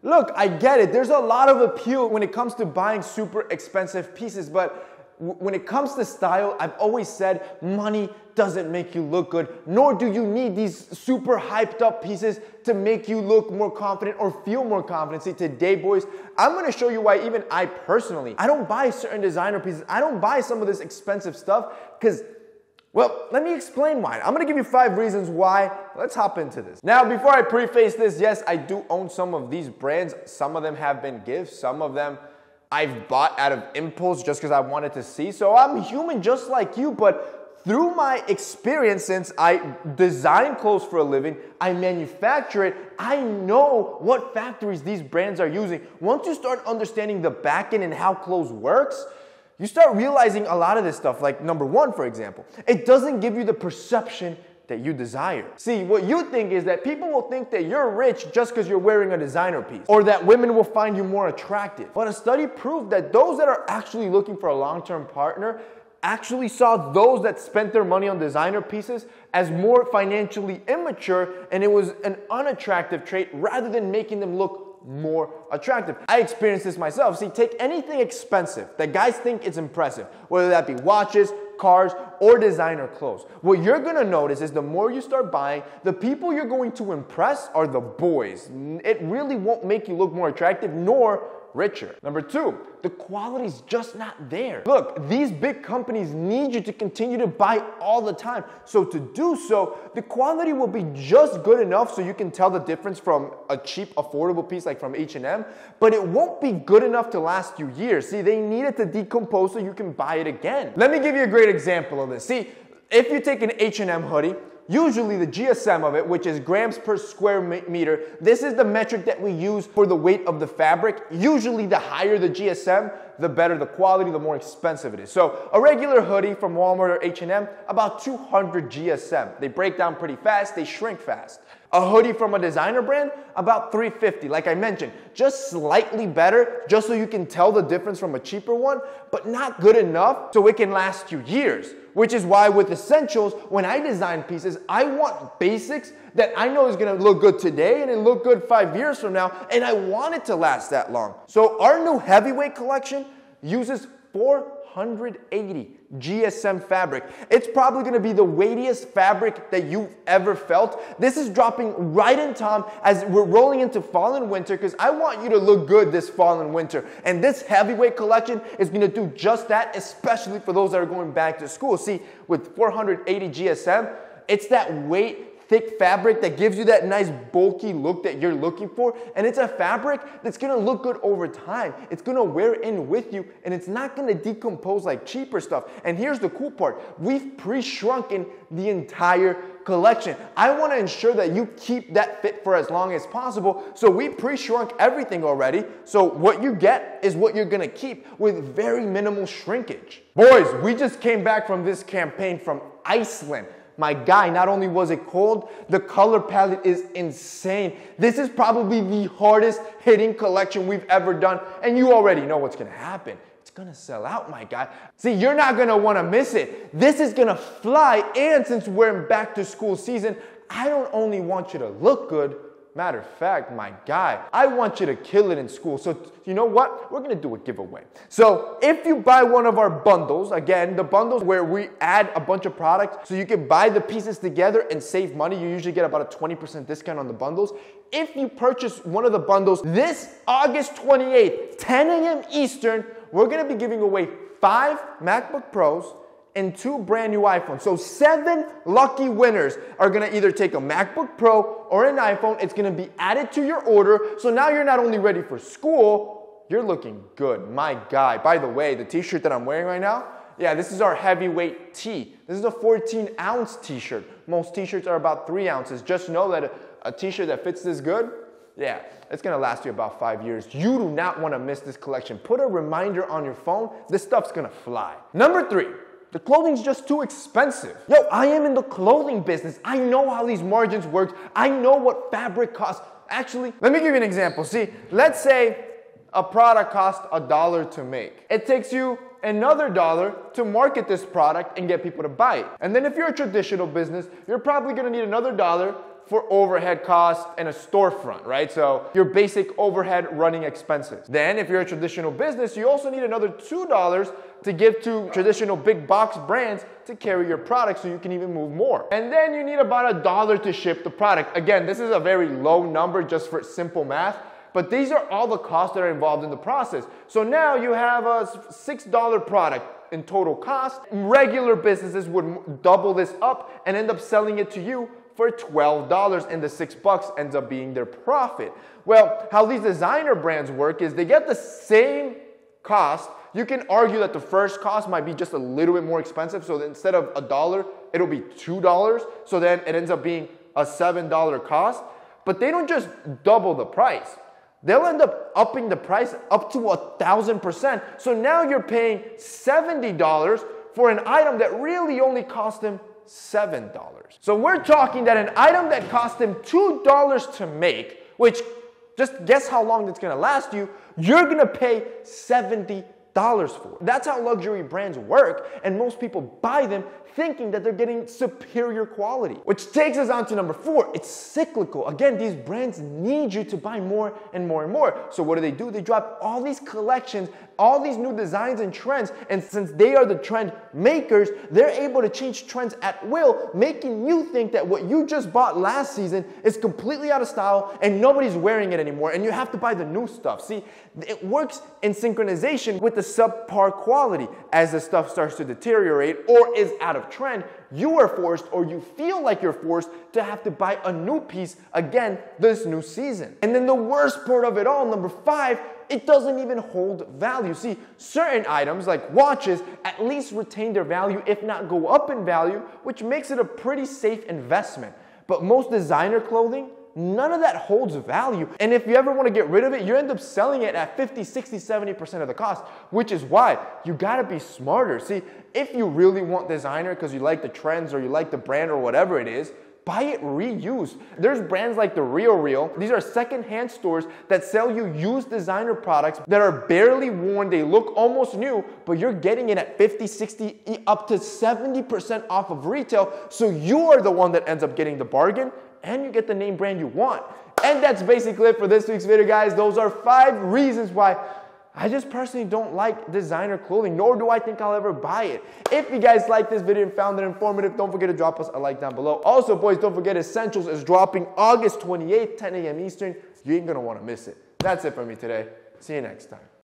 Look, I get it. There's a lot of appeal when it comes to buying super expensive pieces, but when it comes to style, I've always said money doesn't make you look good, nor do you need these super hyped up pieces to make you look more confident or feel more confident. See, today, boys, I'm gonna show you why even I personally, I don't buy certain designer pieces. I don't buy some of this expensive stuff because, well, let me explain why. I'm gonna give you 5 reasons why. Let's hop into this. Now, before I preface this, yes, I do own some of these brands. Some of them have been gifts. Some of them I've bought out of impulse just because I wanted to see. So I'm human just like you, but through my experience, since I design clothes for a living, I manufacture it, I know what factories these brands are using. Once you start understanding the back end and how clothes works, you start realizing a lot of this stuff. Like number 1, for example, it doesn't give you the perception that you desire. See, what you think is that people will think that you're rich just because you're wearing a designer piece, or that women will find you more attractive. But a study proved that those that are actually looking for a long-term partner actually saw those that spent their money on designer pieces as more financially immature, and it was an unattractive trait rather than making them look more attractive. I experienced this myself. See, take anything expensive that guys think is impressive, whether that be watches, cars, or designer clothes. What you're gonna notice is the more you start buying, the people you're going to impress are the boys. It really won't make you look more attractive nor richer. Number 2, the quality's just not there. Look, these big companies need you to continue to buy all the time. So to do so, the quality will be just good enough so you can tell the difference from a cheap, affordable piece like from H&M, but it won't be good enough to last you years. See, they need it to decompose so you can buy it again. Let me give you a great example of this. See, if you take an H&M hoodie, usually the GSM of it, which is grams per square meter, this is the metric that we use for the weight of the fabric. Usually the higher the GSM, the better the quality, the more expensive it is. So a regular hoodie from Walmart or H&M, about 200 GSM. They break down pretty fast, they shrink fast. A hoodie from a designer brand, about 350. Like I mentioned, just slightly better, just so you can tell the difference from a cheaper one, but not good enough so it can last you years. Which is why with essentials, when I design pieces, I want basics that I know is gonna look good today and it look good 5 years from now, and I want it to last that long. So our new heavyweight collection uses 480 GSM fabric. It's probably gonna be the weightiest fabric that you've ever felt. This is dropping right in time as we're rolling into fall and winter, because I want you to look good this fall and winter. And this heavyweight collection is gonna do just that, especially for those that are going back to school. See, with 480 GSM, it's that weight, thick fabric that gives you that nice bulky look that you're looking for, and it's a fabric that's gonna look good over time. It's gonna wear in with you, and it's not gonna decompose like cheaper stuff. And here's the cool part, we've pre-shrunken the entire collection. I wanna ensure that you keep that fit for as long as possible, so we pre-shrunk everything already, so what you get is what you're gonna keep with very minimal shrinkage. Boys, we just came back from this campaign from Iceland. My guy, not only was it cold, the color palette is insane. This is probably the hardest hitting collection we've ever done, and you already know what's gonna happen. It's gonna sell out, my guy. See, you're not gonna wanna miss it. This is gonna fly, and since we're in back to school season, I don't only want you to look good, matter of fact, my guy, I want you to kill it in school. So you know what? We're gonna do a giveaway. So if you buy one of our bundles, again, the bundles where we add a bunch of products so you can buy the pieces together and save money, you usually get about a 20% discount on the bundles. If you purchase one of the bundles this August 28th, 10 a.m. Eastern, we're gonna be giving away 5 MacBook Pros and 2 brand new iPhones. So 7 lucky winners are gonna either take a MacBook Pro or an iPhone. It's gonna be added to your order. So now you're not only ready for school, you're looking good. My guy, by the way, the t-shirt that I'm wearing right now, yeah, this is our heavyweight tee. This is a 14-ounce t-shirt. Most t-shirts are about 3 ounces. Just know that a t-shirt that fits this good, yeah, it's gonna last you about 5 years. You do not wanna miss this collection. Put a reminder on your phone. This stuff's gonna fly. Number 3. The clothing's just too expensive. Yo, I am in the clothing business. I know how these margins work. I know what fabric costs. Actually, let me give you an example. See, let's say a product costs $1 to make. It takes you another $1 to market this product and get people to buy it. And then if you're a traditional business, you're probably gonna need another $1 for overhead costs and a storefront, right? So your basic overhead running expenses. Then if you're a traditional business, you also need another $2 to give to traditional big box brands to carry your product so you can even move more. And then you need about $1 to ship the product. Again, this is a very low number just for simple math, but these are all the costs that are involved in the process. So now you have a $6 product in total cost. Regular businesses would double this up and end up selling it to you for $12, and the $6 ends up being their profit. Well, how these designer brands work is they get the same cost. You can argue that the first cost might be just a little bit more expensive, so that instead of $1, it'll be $2, so then it ends up being a $7 cost. But they don't just double the price. They'll end up upping the price up to 1,000%. So now you're paying $70 for an item that really only cost them $7. So we're talking that an item that cost them $2 to make, which just guess how long it's gonna last you, you're gonna pay $70 for. That's how luxury brands work, and most people buy them thinking that they're getting superior quality. Which takes us on to number 4, it's cyclical. Again, these brands need you to buy more and more and more. So what do? They drop all these collections, all these new designs and trends, and since they are the trend makers, they're able to change trends at will, making you think that what you just bought last season is completely out of style and nobody's wearing it anymore, and you have to buy the new stuff. See, it works in synchronization with the subpar quality. As the stuff starts to deteriorate or is out of trend, you are forced, or you feel like you're forced, to have to buy a new piece again this new season. And then the worst part of it all, number 5, it doesn't even hold value. See, certain items like watches at least retain their value, if not go up in value, which makes it a pretty safe investment. But most designer clothing, none of that holds value. And if you ever want to get rid of it, you end up selling it at 50, 60, 70% of the cost, which is why you gotta be smarter. See, if you really want designer because you like the trends or you like the brand or whatever it is, buy it reused. There's brands like The Real. These are secondhand stores that sell you used designer products that are barely worn. They look almost new, but you're getting it at 50, 60, up to 70% off of retail. So you are the one that ends up getting the bargain, and you get the name brand you want. And that's basically it for this week's video, guys. Those are 5 reasons why I just personally don't like designer clothing, nor do I think I'll ever buy it. If you guys liked this video and found it informative, don't forget to drop us a like down below. Also, boys, don't forget Essentials is dropping August 28th, 10 a.m. Eastern. You ain't gonna wanna miss it. That's it for me today. See you next time.